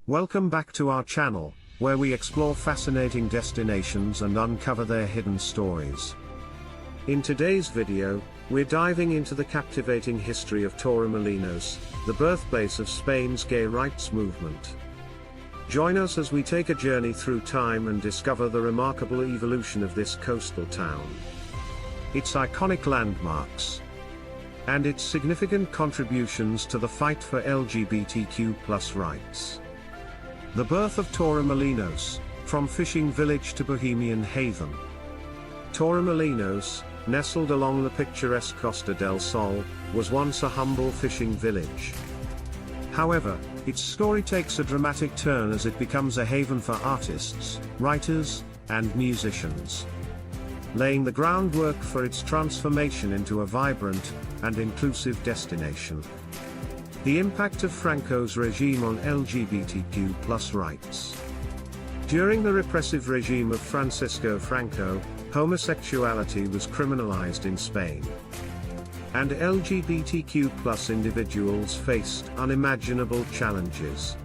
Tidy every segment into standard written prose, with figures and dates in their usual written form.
Welcome back to our channel, where we explore fascinating destinations and uncover their hidden stories. In today's video, we're diving into the captivating history of Torremolinos, the birthplace of Spain's gay rights movement. Join us as we take a journey through time and discover the remarkable evolution of this coastal town, its iconic landmarks, and its significant contributions to the fight for LGBTQ+ rights. The birth of Torremolinos, from fishing village to bohemian haven. Torremolinos, nestled along the picturesque Costa del Sol, was once a humble fishing village. However, its story takes a dramatic turn as it becomes a haven for artists, writers, and musicians, laying the groundwork for its transformation into a vibrant and inclusive destination. The impact of Franco's regime on LGBTQ+ rights. During the repressive regime of Francisco Franco, homosexuality was criminalized in Spain, and LGBTQ+ individuals faced unimaginable challenges.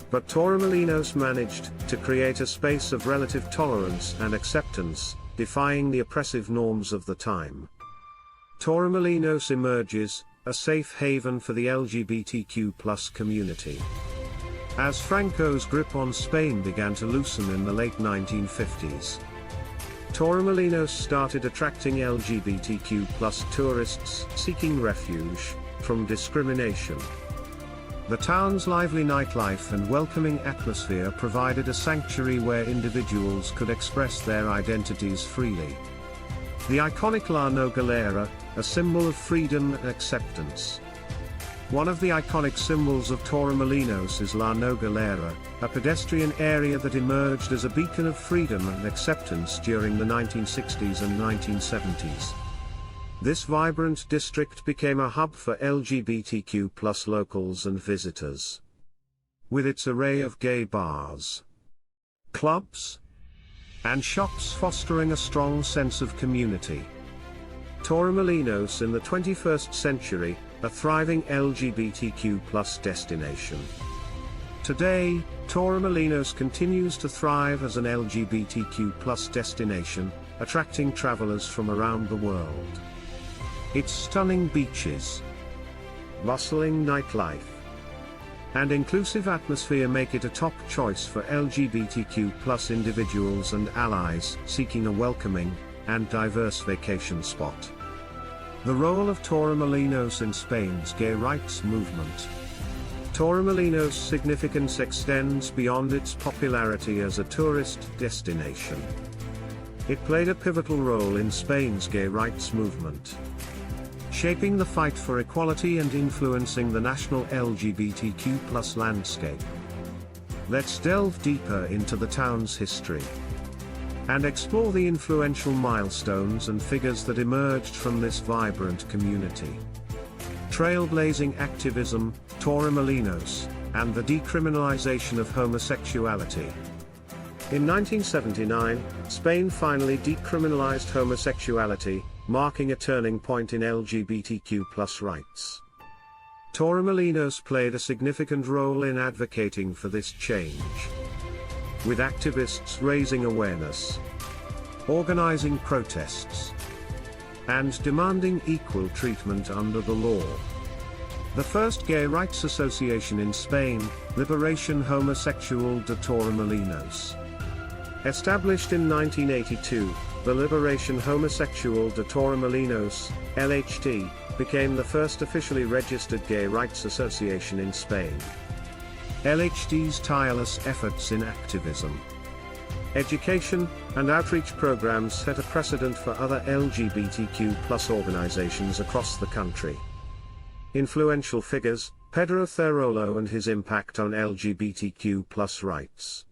But Torremolinos managed to create a space of relative tolerance and acceptance, defying the oppressive norms of the time. Torremolinos emerges a safe haven for the LGBTQ+ community. As Franco's grip on Spain began to loosen in the late 1950s, Torremolinos started attracting LGBTQ+ tourists seeking refuge from discrimination. The town's lively nightlife and welcoming atmosphere provided a sanctuary where individuals could express their identities freely. The iconic La Nogalera, a symbol of freedom and acceptance. One of the iconic symbols of Torremolinos is La Nogalera, a pedestrian area that emerged as a beacon of freedom and acceptance during the 1960s and 1970s. This vibrant district became a hub for LGBTQ+ locals and visitors, with its array of gay bars, clubs, and shops fostering a strong sense of community. Torremolinos in the 21st century, a thriving LGBTQ+ destination. Today, Torremolinos continues to thrive as an LGBTQ+ destination, attracting travelers from around the world. Its stunning beaches, bustling nightlife, and inclusive atmosphere make it a top choice for LGBTQ+ individuals and allies seeking a welcoming and diverse vacation spot. The role of Torremolinos in Spain's gay rights movement. Torremolinos' significance extends beyond its popularity as a tourist destination. It played a pivotal role in Spain's gay rights movement, shaping the fight for equality and influencing the national LGBTQ+ landscape. Let's delve deeper into the town's history and explore the influential milestones and figures that emerged from this vibrant community. Trailblazing activism, Torremolinos, and the decriminalization of homosexuality. In 1979, Spain finally decriminalized homosexuality, marking a turning point in LGBTQ+ rights. Torremolinos played a significant role in advocating for this change, with activists raising awareness, organizing protests, and demanding equal treatment under the law. The first gay rights association in Spain, Liberación Homosexual de Torremolinos. Established in 1982, the Liberación Homosexual de Torremolinos, LHT, became the first officially registered gay rights association in Spain. LHT's tireless efforts in activism, education, and outreach programs set a precedent for other LGBTQ+ organizations across the country. Influential figures, Pedro Cerolo and his impact on LGBTQ+ rights.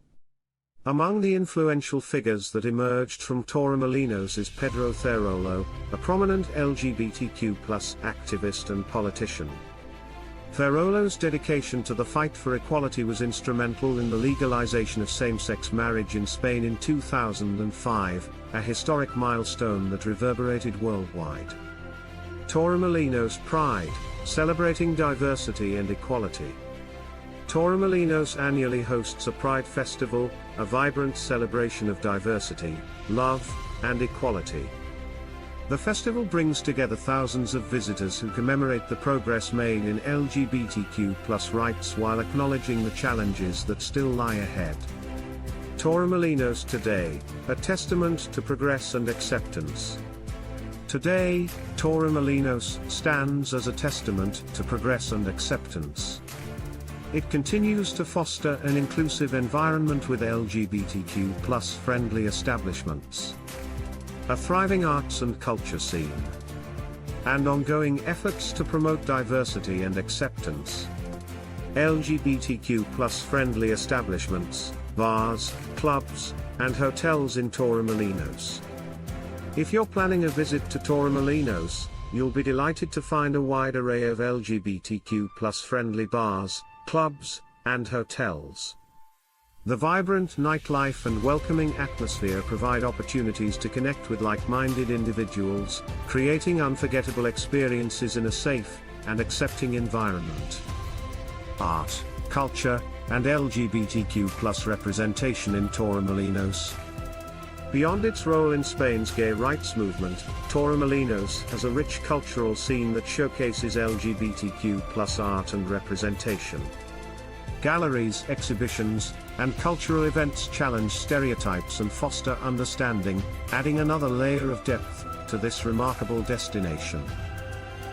Among the influential figures that emerged from Torremolinos is Pedro Cerolo, a prominent LGBTQ+ activist and politician. Cerolo's dedication to the fight for equality was instrumental in the legalization of same-sex marriage in Spain in 2005, a historic milestone that reverberated worldwide. Torremolinos Pride, celebrating diversity and equality. Torremolinos annually hosts a Pride Festival, a vibrant celebration of diversity, love, and equality. The festival brings together thousands of visitors who commemorate the progress made in LGBTQ+ rights while acknowledging the challenges that still lie ahead. Torremolinos today, a testament to progress and acceptance. Today, Torremolinos stands as a testament to progress and acceptance. It continues to foster an inclusive environment with LGBTQ+ friendly establishments, a thriving arts and culture scene, and ongoing efforts to promote diversity and acceptance. LGBTQ+ friendly establishments, bars, clubs, and hotels in Torremolinos. If you're planning a visit to Torremolinos, you'll be delighted to find a wide array of LGBTQ+ friendly bars, clubs, and hotels. The vibrant nightlife and welcoming atmosphere provide opportunities to connect with like-minded individuals, creating unforgettable experiences in a safe and accepting environment. Art, culture, and LGBTQ+ representation in Torremolinos. Beyond its role in Spain's gay rights movement, Torremolinos has a rich cultural scene that showcases LGBTQ+ art and representation. Galleries, exhibitions, and cultural events challenge stereotypes and foster understanding, adding another layer of depth to this remarkable destination.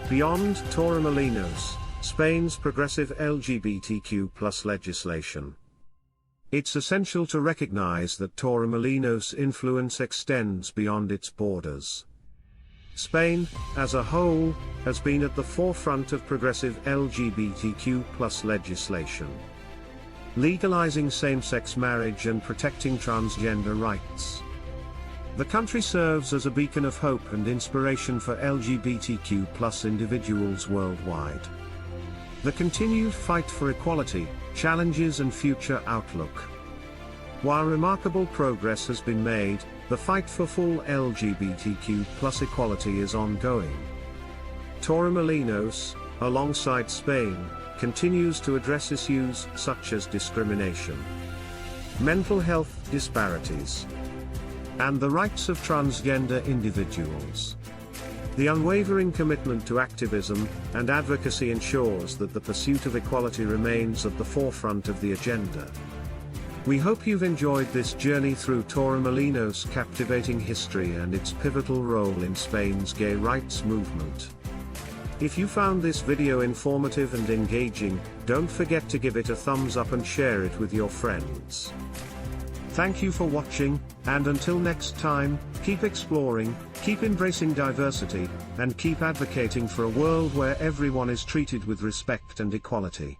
Beyond Torremolinos, Spain's progressive LGBTQ+ legislation. It's essential to recognize that Torremolinos' influence extends beyond its borders. Spain, as a whole, has been at the forefront of progressive LGBTQ+ legislation, legalizing same-sex marriage and protecting transgender rights. The country serves as a beacon of hope and inspiration for LGBTQ+ individuals worldwide. The continued fight for equality, challenges and future outlook. While remarkable progress has been made, the fight for full LGBTQ+ equality is ongoing. Torremolinos, alongside Spain, continues to address issues such as discrimination, mental health disparities, and the rights of transgender individuals. The unwavering commitment to activism and advocacy ensures that the pursuit of equality remains at the forefront of the agenda. We hope you've enjoyed this journey through Torremolinos' captivating history and its pivotal role in Spain's gay rights movement. If you found this video informative and engaging, don't forget to give it a thumbs up and share it with your friends. Thank you for watching, and until next time, keep exploring, keep embracing diversity, and keep advocating for a world where everyone is treated with respect and equality.